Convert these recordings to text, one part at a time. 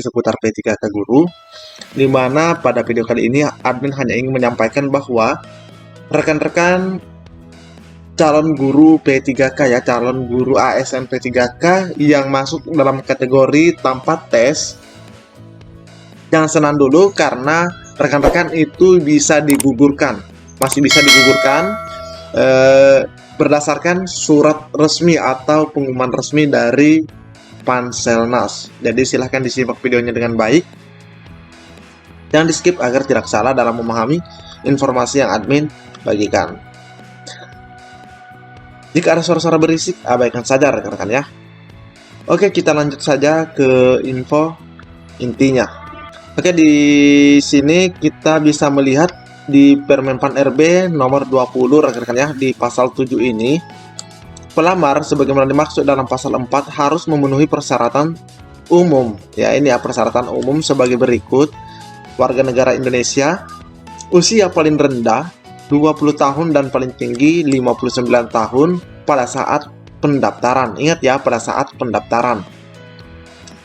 seputar P3K Guru, di mana pada video kali ini admin hanya ingin menyampaikan bahwa rekan-rekan calon guru P3K ya, calon guru ASN P3K yang masuk dalam kategori tanpa tes, jangan senang dulu karena rekan-rekan itu bisa digugurkan, masih bisa digugurkan berdasarkan surat resmi atau pengumuman resmi dari Panselnas. Jadi silahkan disimak videonya dengan baik. Jangan di skip agar tidak salah dalam memahami informasi yang admin bagikan. Jika ada suara-suara berisik, abaikan saja rekan-rekan ya. Oke, kita lanjut saja ke info intinya. Oke, di sini kita bisa melihat di Permenpan RB nomor 20 rekan-rekan ya, di pasal 7 ini. Pelamar sebagaimana dimaksud dalam pasal 4 harus memenuhi persyaratan umum. Ya, ini ya persyaratan umum sebagai berikut. Warga negara Indonesia, usia paling rendah 20 tahun dan paling tinggi 59 tahun pada saat pendaftaran. Ingat ya, pada saat pendaftaran.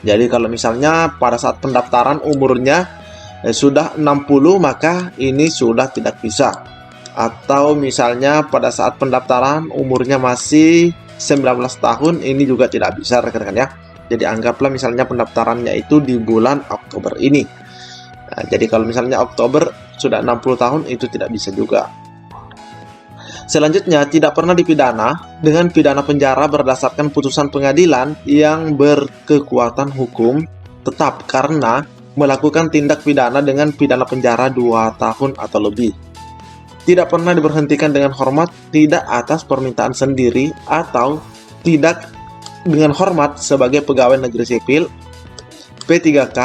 Jadi kalau misalnya pada saat pendaftaran umurnya sudah 60, maka ini sudah tidak bisa. Atau misalnya pada saat pendaftaran umurnya masih 19 tahun, ini juga tidak bisa rekan-rekan ya. Jadi anggaplah misalnya pendaftarannya itu di bulan Oktober ini. Nah, jadi kalau misalnya Oktober sudah 60 tahun, itu tidak bisa juga. Selanjutnya, tidak pernah dipidana dengan pidana penjara berdasarkan putusan pengadilan yang berkekuatan hukum tetap karena melakukan tindak pidana dengan pidana penjara 2 tahun atau lebih. Tidak pernah diberhentikan dengan hormat, tidak atas permintaan sendiri, atau tidak dengan hormat sebagai pegawai negeri sipil, P3K,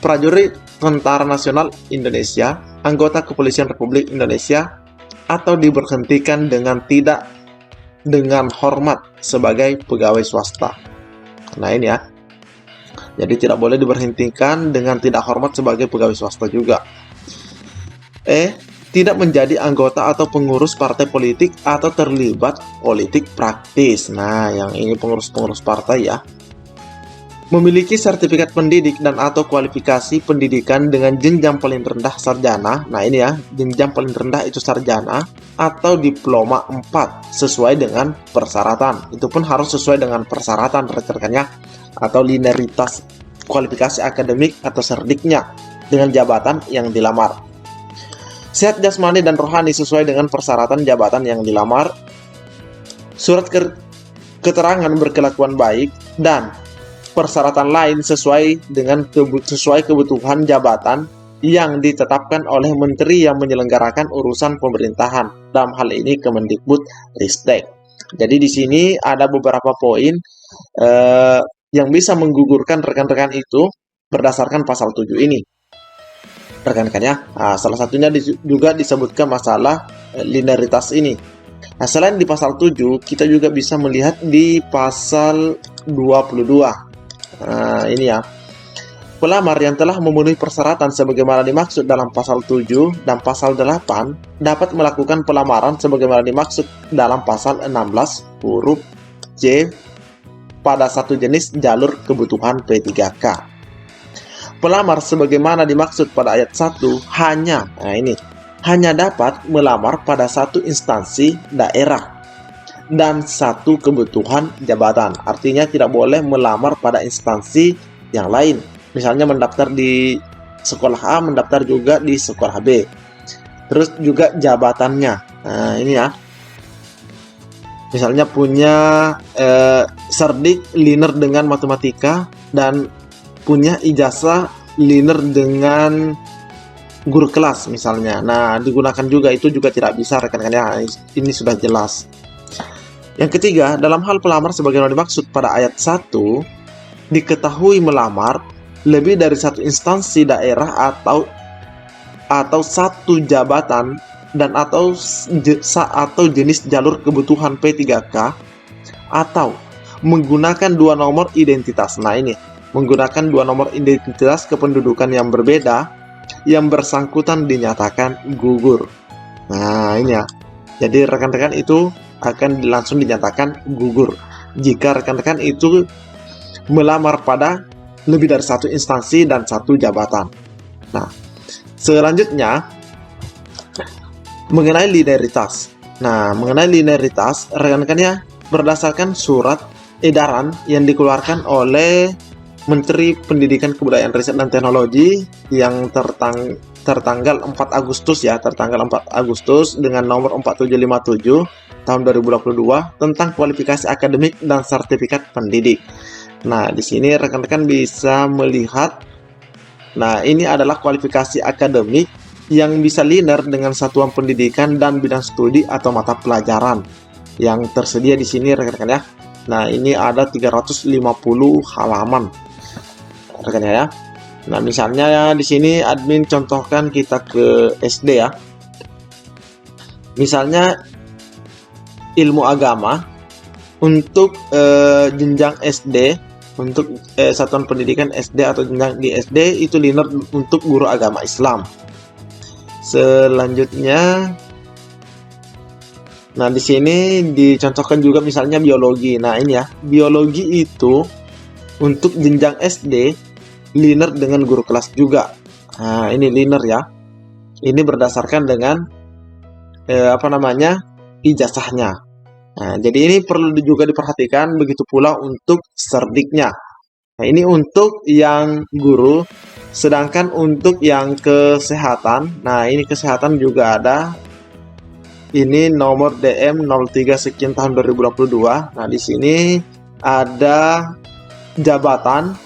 prajurit Tentara Nasional Indonesia, anggota Kepolisian Republik Indonesia, atau diberhentikan dengan tidak dengan hormat sebagai pegawai swasta. Nah ini ya. Jadi tidak boleh diberhentikan dengan tidak hormat sebagai pegawai swasta juga. Tidak menjadi anggota atau pengurus partai politik atau terlibat politik praktis. Nah, yang ini pengurus-pengurus partai ya. Memiliki sertifikat pendidik dan atau kualifikasi pendidikan dengan jenjang paling rendah sarjana. Nah, ini ya, jenjang paling rendah itu sarjana atau diploma 4 sesuai dengan persyaratan. Itu pun harus sesuai dengan persyaratan rekan-rekannya, atau linearitas kualifikasi akademik atau serdiknya dengan jabatan yang dilamar. Sehat jasmani dan rohani sesuai dengan persyaratan jabatan yang dilamar. Surat keterangan berkelakuan baik dan persyaratan lain sesuai kebutuhan jabatan yang ditetapkan oleh menteri yang menyelenggarakan urusan pemerintahan. Dalam hal ini Kemendikbud-Ristek. Jadi di sini ada beberapa poin yang bisa menggugurkan rekan-rekan itu berdasarkan pasal 7 ini. Rekan-rekan ya, salah satunya juga disebutkan masalah linearitas ini. Nah, selain di pasal 7, kita juga bisa melihat di pasal 22. Nah, ini ya. Pelamar yang telah memenuhi persyaratan sebagaimana dimaksud dalam pasal 7 dan pasal 8 dapat melakukan pelamaran sebagaimana dimaksud dalam pasal 16 huruf C pada satu jenis jalur kebutuhan P3K. Pelamar sebagaimana dimaksud pada ayat 1 hanya dapat melamar pada satu instansi daerah dan satu kebutuhan jabatan. Artinya tidak boleh melamar pada instansi yang lain. Misalnya mendaftar di sekolah A, mendaftar juga di sekolah B. Terus juga jabatannya. Nah, ini ya. Misalnya punya serdik liner dengan matematika dan punya ijazah liner dengan guru kelas misalnya. Nah, digunakan juga, itu juga tidak bisa rekan-rekan ya. Ini sudah jelas. Yang ketiga, dalam hal pelamar sebagaimana dimaksud pada ayat 1, diketahui melamar lebih dari satu instansi daerah atau satu jabatan dan atau jenis jalur kebutuhan P3K atau menggunakan 2 nomor identitas. Nah, ini menggunakan 2 nomor identitas kependudukan yang berbeda, yang bersangkutan dinyatakan gugur. Nah, ini ya. Jadi rekan-rekan itu akan langsung dinyatakan gugur jika rekan-rekan itu melamar pada lebih dari satu instansi dan satu jabatan. Nah, selanjutnya mengenai linearitas. Nah, mengenai linearitas, rekan-rekannya berdasarkan surat edaran yang dikeluarkan oleh Menteri Pendidikan Kebudayaan Riset dan Teknologi yang tertanggal 4 Agustus ya, tertanggal 4 Agustus dengan nomor 4757 tahun 2022 tentang kualifikasi akademik dan sertifikat pendidik. Nah, di sini rekan-rekan bisa melihat, nah ini adalah kualifikasi akademik yang bisa linear dengan satuan pendidikan dan bidang studi atau mata pelajaran yang tersedia di sini rekan-rekan ya. Nah, ini ada 350 halaman rekan ya. Nah, misalnya ya di sini admin contohkan kita ke SD ya. Misalnya ilmu agama untuk jenjang SD, untuk satuan pendidikan SD atau jenjang di SD itu linear untuk guru agama Islam. Selanjutnya, nah di sini dicontohkan juga misalnya biologi. Nah ini ya, biologi itu untuk jenjang SD linear dengan guru kelas juga. Nah ini linear ya. Ini berdasarkan dengan ijazahnya. Nah, jadi ini perlu juga diperhatikan, begitu pula untuk serdiknya. Nah, ini untuk yang guru, sedangkan untuk yang kesehatan, nah ini kesehatan juga ada. Ini nomor DM 03 sekian tahun 2022. Nah, di sini ada jabatan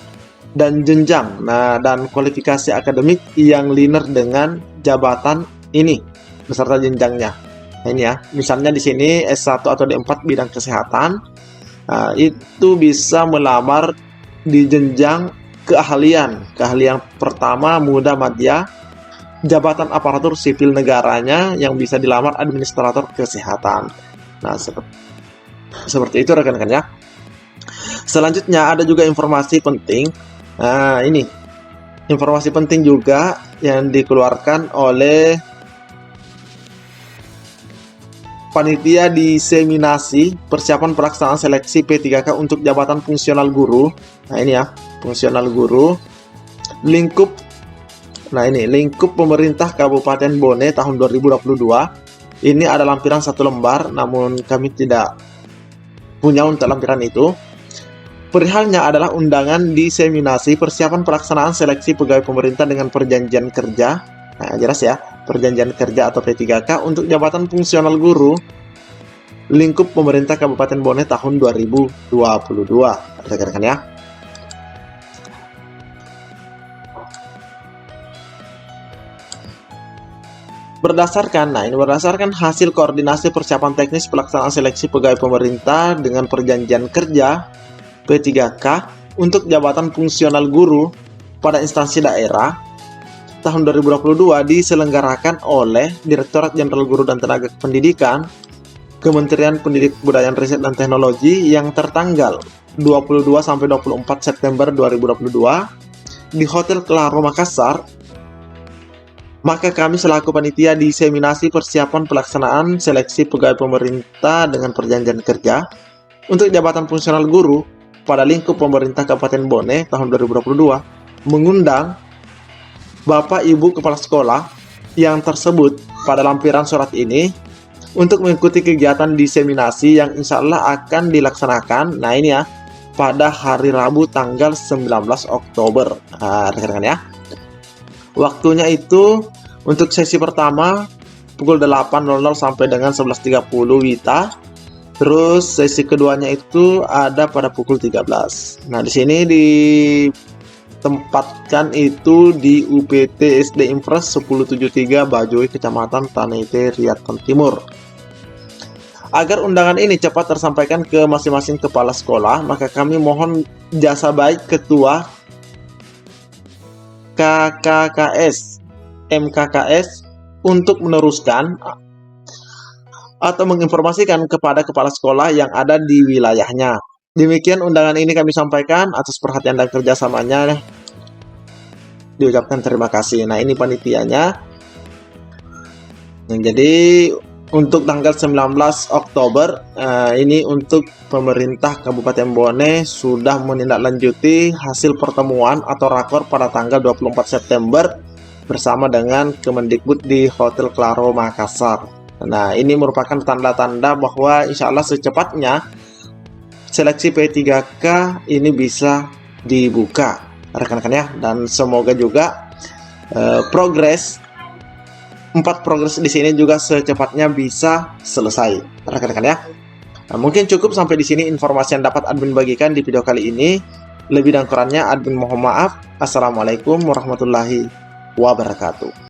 dan jenjang. Nah, dan kualifikasi akademik yang linear dengan jabatan ini beserta jenjangnya. Nah, ini ya, misalnya di sini S1 atau D4 bidang kesehatan, itu bisa melamar di jenjang keahlian. Keahlian pertama muda madya, jabatan aparatur sipil negaranya yang bisa dilamar administrator kesehatan. Nah, seperti itu rekan-rekan ya. Selanjutnya ada juga informasi penting. Nah, ini informasi penting juga yang dikeluarkan oleh Panitia Diseminasi Persiapan Pelaksanaan Seleksi P3K untuk jabatan fungsional guru. Nah ini ya, fungsional guru. Lingkup pemerintah Kabupaten Bone tahun 2022. Ini ada lampiran 1 lembar, namun kami tidak punya untuk lampiran itu. Perihalnya adalah undangan diseminasi persiapan pelaksanaan seleksi pegawai pemerintah dengan perjanjian kerja. Nah, jelas ya, perjanjian kerja atau P3K untuk jabatan fungsional guru lingkup pemerintah Kabupaten Bone tahun 2022. Rekan-rekan ya. Berdasarkan hasil koordinasi persiapan teknis pelaksanaan seleksi pegawai pemerintah dengan perjanjian kerja P3K untuk jabatan fungsional guru pada instansi daerah tahun 2022 diselenggarakan oleh Direktorat Jenderal Guru dan Tenaga Pendidikan, Kementerian Pendidikan Kebudayaan Riset dan Teknologi yang tertanggal 22 sampai 24 September 2022 di Hotel Claro Makassar. Maka kami selaku panitia diseminasi persiapan pelaksanaan seleksi pegawai pemerintah dengan perjanjian kerja untuk jabatan fungsional guru pada lingkup pemerintah Kabupaten Bone tahun 2022 mengundang Bapak Ibu Kepala Sekolah yang tersebut pada lampiran surat ini untuk mengikuti kegiatan diseminasi yang insya Allah akan dilaksanakan, nah ini ya, pada hari Rabu tanggal 19 Oktober. Nah, rekan-rekan ya. Waktunya itu untuk sesi pertama pukul 8.00 sampai dengan 11.30 WITA. Terus sesi keduanya itu ada pada pukul 13. Nah, di sini ditempatkan itu di UPT SD Impres 1073 Bajoy, Kecamatan Tanete, Riyadh Timur. Agar undangan ini cepat tersampaikan ke masing-masing kepala sekolah, maka kami mohon jasa baik Ketua KKKS MKKS untuk meneruskan atau menginformasikan kepada kepala sekolah yang ada di wilayahnya. Demikian undangan ini kami sampaikan, atas perhatian dan kerjasamanya diucapkan terima kasih. Nah, ini panitianya. Jadi Untuk tanggal 19 Oktober, ini untuk pemerintah Kabupaten Bone sudah menindaklanjuti hasil pertemuan atau rakor pada tanggal 24 September bersama dengan Kemendikbud di Hotel Claro Makassar. Nah, ini merupakan tanda-tanda bahwa insya Allah secepatnya seleksi P3K ini bisa dibuka, rekan-rekan ya. Dan semoga juga progres 4 progres di sini juga secepatnya bisa selesai, rekan-rekan ya. Nah, mungkin cukup sampai di sini informasi yang dapat admin bagikan di video kali ini. Lebih dan kurangnya admin mohon maaf. Assalamualaikum warahmatullahi wabarakatuh.